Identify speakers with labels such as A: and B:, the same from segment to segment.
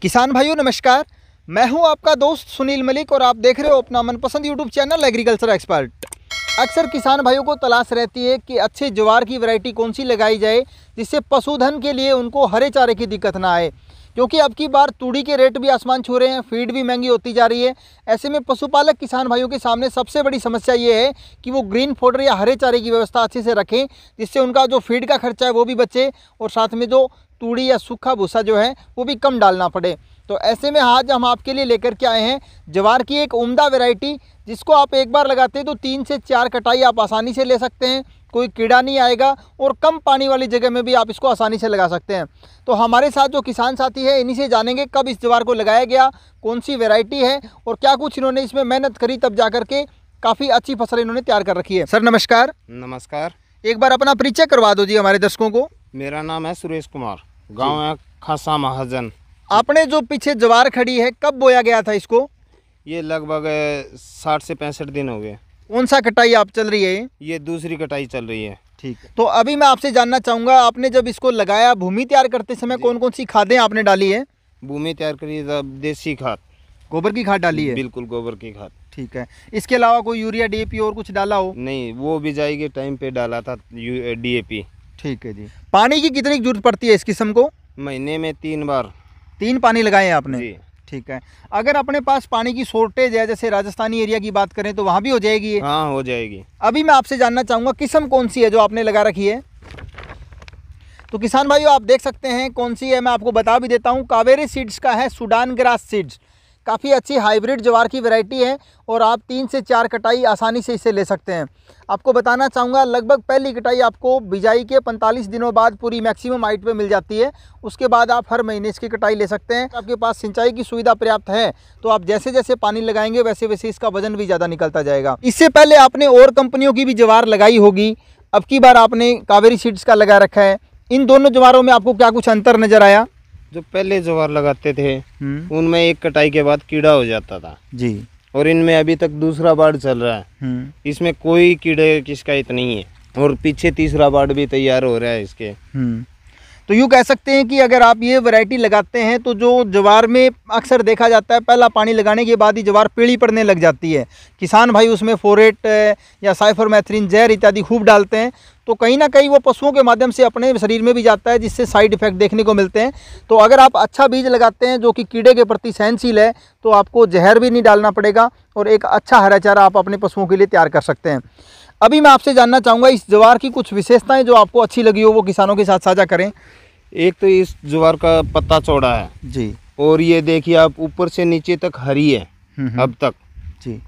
A: किसान भाइयों नमस्कार। मैं हूं आपका दोस्त सुनील मलिक और आप देख रहे हो अपना मनपसंद यूट्यूब चैनल एग्रीकल्चर एक्सपर्ट। अक्सर किसान भाइयों को तलाश रहती है कि अच्छे ज्वार की वैरायटी कौन सी लगाई जाए जिससे पशुधन के लिए उनको हरे चारे की दिक्कत ना आए, क्योंकि अब की बार तूड़ी के रेट भी आसमान छू रहे हैं, फीड भी महंगी होती जा रही है। ऐसे में पशुपालक किसान भाइयों के सामने सबसे बड़ी समस्या ये है कि वो ग्रीन फोडर या हरे चारे की व्यवस्था अच्छे से रखें, जिससे उनका जो फीड का खर्चा है वो भी बचे और साथ में जो तूड़ी या सूखा भूसा जो है वो भी कम डालना पड़े। तो ऐसे में आज हम आपके लिए लेकर के आए हैं ज्वार की एक उम्दा वैरायटी, जिसको आप एक बार लगाते हैं तो 3 से 4 कटाई आप आसानी से ले सकते हैं, कोई कीड़ा नहीं आएगा और कम पानी वाली जगह में भी आप इसको आसानी से लगा सकते हैं। तो हमारे साथ जो किसान साथी है इन्हीं से जानेंगे कब इस ज्वार को लगाया गया, कौन सी वैरायटी है और क्या कुछ इन्होंने इसमें मेहनत करी, तब जा करके काफ़ी अच्छी फसल इन्होंने तैयार कर रखी है। सर नमस्कार।
B: नमस्कार।
A: एक बार अपना परिचय करवा दो जी हमारे दर्शकों को।
B: मेरा नाम है सुरेश कुमार, गांव है खासा महाजन।
A: आपने जो पीछे ज्वार खड़ी है कब बोया गया था इसको?
B: ये लगभग 60 से 65 दिन हो गए।
A: कौन सा कटाई आप चल रही है?
B: ये दूसरी कटाई चल रही है।
A: ठीक है। तो अभी मैं आपसे जानना चाहूँगा, आपने जब इसको लगाया भूमि तैयार करते समय कौन कौन सी खादें आपने डाली है?
B: भूमि तैयार करी जब देसी खाद,
A: गोबर की खाद डाली है?
B: बिल्कुल गोबर की खाद।
A: ठीक है। इसके अलावा कोई यूरिया डीएपी और कुछ डाला हो?
B: नहीं, वो बिजाई के टाइम पे डाला था डीएपी।
A: ठीक है जी। पानी की कितनी जरूरत पड़ती है इस किस्म को?
B: महीने में 3 बार।
A: 3 पानी लगाए हैं आपने?
B: जी।
A: ठीक है। अगर अपने पास पानी की शॉर्टेज है, जैसे राजस्थानी एरिया की बात करें तो वहाँ भी हो जाएगी ये?
B: हाँ, हो जाएगी।
A: अभी मैं आपसे जानना चाहूँगा किस्म कौन सी है जो आपने लगा रखी है? तो किसान भाइयों आप देख सकते हैं कौन सी है, मैं आपको बता भी देता हूँ। कावेरी सीड्स का है, सूडान ग्रास सीड्स। काफ़ी अच्छी हाइब्रिड ज्वार की वैरायटी है और आप 3 से 4 कटाई आसानी से इसे ले सकते हैं। आपको बताना चाहूँगा लगभग पहली कटाई आपको बिजाई के 45 दिनों बाद पूरी मैक्सिमम हाइट पे मिल जाती है। उसके बाद आप हर महीने इसकी कटाई ले सकते हैं। आपके पास सिंचाई की सुविधा पर्याप्त है तो आप जैसे जैसे पानी लगाएंगे वैसे वैसे इसका वजन भी ज़्यादा निकलता जाएगा। इससे पहले आपने और कंपनियों की भी ज्वार लगाई होगी, अब की बार आपने कावेरी सीड्स का लगा रखा है। इन दोनों ज्वारों में आपको क्या कुछ अंतर नज़र आया?
B: जो पहले ज्वार लगाते थे उनमें एक कटाई के बाद कीड़ा हो जाता था
A: जी, और
B: इनमें अभी तक दूसरा बाढ़ चल रहा है। इसमें कोई कीड़े की शिकायत नहीं है और पीछे तीसरा बाढ़ भी तैयार हो रहा है इसके।
A: तो यूँ कह सकते हैं कि अगर आप ये वैरायटी लगाते हैं तो जो ज्वार में अक्सर देखा जाता है पहला पानी लगाने के बाद ही ज्वार पीली पड़ने लग जाती है। किसान भाई उसमें फोरेट या साइफरमेथ्रिन जहर इत्यादि खूब डालते हैं, तो कहीं ना कहीं वो पशुओं के माध्यम से अपने शरीर में भी जाता है, जिससे साइड इफेक्ट देखने को मिलते हैं। तो अगर आप अच्छा बीज लगाते हैं जो कि कीड़े के प्रति सहनशील है तो आपको जहर भी नहीं डालना पड़ेगा और एक अच्छा हरा चारा आप अपने पशुओं के लिए तैयार कर सकते हैं। अभी मैं आपसे जानना चाहूँगा इस ज्वार की कुछ विशेषताएं जो आपको अच्छी लगी हो वो किसानों के साथ साझा करें।
B: एक तो इस ज्वार का पत्ता चौड़ा है
A: जी, और
B: ये देखिए आप ऊपर से नीचे तक हरी है अब तक
A: जी,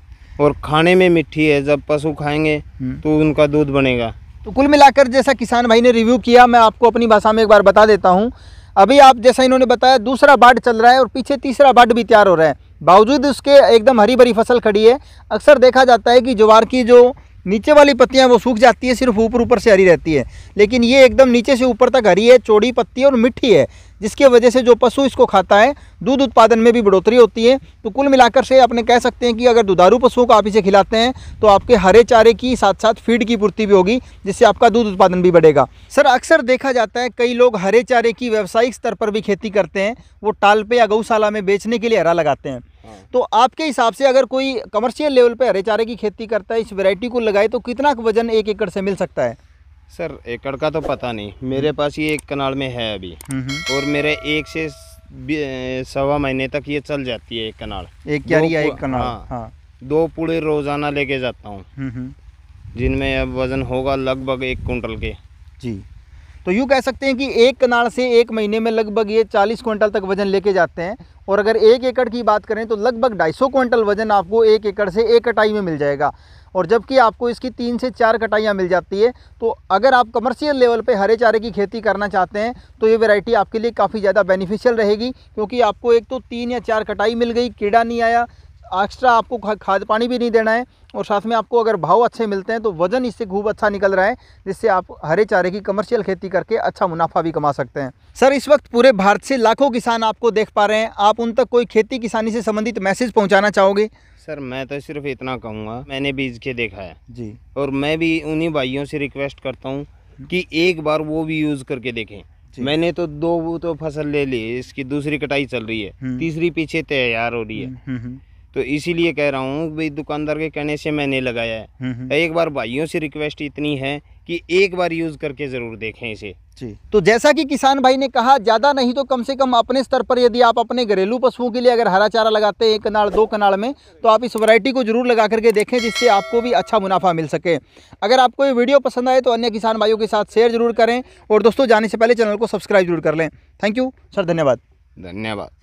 B: और खाने में मीठी है। जब पशु खाएंगे तो उनका दूध बनेगा।
A: तो कुल मिलाकर जैसा किसान भाई ने रिव्यू किया, मैं आपको अपनी भाषा में एक बार बता देता हूँ। अभी आप जैसा इन्होंने बताया दूसरा बाढ़ चल रहा है और पीछे तीसरा बाढ़ भी तैयार हो रहा है, बावजूद उसके एकदम हरी भरी फसल खड़ी है। अक्सर देखा जाता है कि ज्वार की जो नीचे वाली पत्तियां वो सूख जाती है, सिर्फ ऊपर ऊपर से हरी रहती है, लेकिन ये एकदम नीचे से ऊपर तक हरी है, चौड़ी पत्ती है और मिठी है, जिसकी वजह से जो पशु इसको खाता है दूध उत्पादन में भी बढ़ोतरी होती है। तो कुल मिलाकर से अपने कह सकते हैं कि अगर दुधारू पशुओं को आप इसे खिलाते हैं तो आपके हरे चारे की साथ साथ फीड की पूर्ति भी होगी, जिससे आपका दूध उत्पादन भी बढ़ेगा। सर अक्सर देखा जाता है कई लोग हरे चारे की व्यावसायिक स्तर पर भी खेती करते हैं, वो टाल पे या गौशाला में बेचने के लिए हरा लगाते हैं। तो आपके हिसाब से अगर कोई कमर्शियल लेवल पे हरे चारे की खेती करता है, इस वैरायटी को लगाए तो कितना वजन 1 एकड़ से मिल सकता है?
B: सर एकड़ का तो पता नहीं, मेरे पास ये 1 कनाल में है अभी और मेरे 1 से 1.25 महीने तक ये चल जाती है 1 कनाल।
A: 1 क्यारी या 1 कनाल?
B: हाँ। 2 पूड़े रोजाना लेके जाता हूँ जिनमें अब वजन होगा लगभग 1 कुंटल के।
A: जी, तो यूँ कह सकते हैं कि 1 कनाल से 1 महीने में लगभग ये 40 क्विंटल तक वजन लेके जाते हैं। और अगर 1 एकड़ की बात करें तो लगभग 250 क्विंटल वजन आपको 1 एकड़ से 1 कटाई में मिल जाएगा। और जबकि आपको इसकी 3 से 4 कटाइयाँ मिल जाती है। तो अगर आप कमर्शियल लेवल पे हरे चारे की खेती करना चाहते हैं तो ये वैरायटी आपके लिए काफ़ी ज़्यादा बेनिफिशियल रहेगी, क्योंकि आपको एक तो 3 या 4 कटाई मिल गई, कीड़ा नहीं आया, एक्स्ट्रा आपको खाद पानी भी नहीं देना है और साथ में आपको अगर भाव अच्छे मिलते हैं तो वज़न इससे खूब अच्छा निकल रहा है, जिससे आप हरे चारे की कमर्शियल खेती करके अच्छा मुनाफा भी कमा सकते हैं। सर इस वक्त पूरे भारत से लाखों किसान आपको देख पा रहे हैं, आप उन तक कोई खेती किसानी से संबंधित मैसेज पहुंचाना चाहोगे?
B: सर मैं तो सिर्फ इतना कहूँगा, मैंने बीज के देखा है
A: जी,
B: और मैं भी उन्हीं भाइयों से रिक्वेस्ट करता हूँ कि एक बार वो भी यूज़ करके देखें मैंने तो 2 तो फसल ले ली, इसकी दूसरी कटाई चल रही है, तीसरी पीछे तैयार हो रही है। तो इसीलिए कह रहा हूँ भाई, दुकानदार के कहने से मैंने लगाया है। एक बार भाइयों से रिक्वेस्ट इतनी है कि एक बार यूज़ करके ज़रूर देखें इसे
A: जी। तो जैसा कि किसान भाई ने कहा, ज़्यादा नहीं तो कम से कम अपने स्तर पर यदि आप अपने घरेलू पशुओं के लिए अगर हरा चारा लगाते हैं 1 कनाल 2 कनाल में, तो आप इस वैरायटी को जरूर लगा करके देखें, जिससे आपको भी अच्छा मुनाफा मिल सके। अगर आपको ये वीडियो पसंद आए तो अन्य किसान भाइयों के साथ शेयर जरूर करें, और दोस्तों जाने से पहले चैनल को सब्सक्राइब जरूर कर लें। थैंक यू सर, धन्यवाद।
B: धन्यवाद।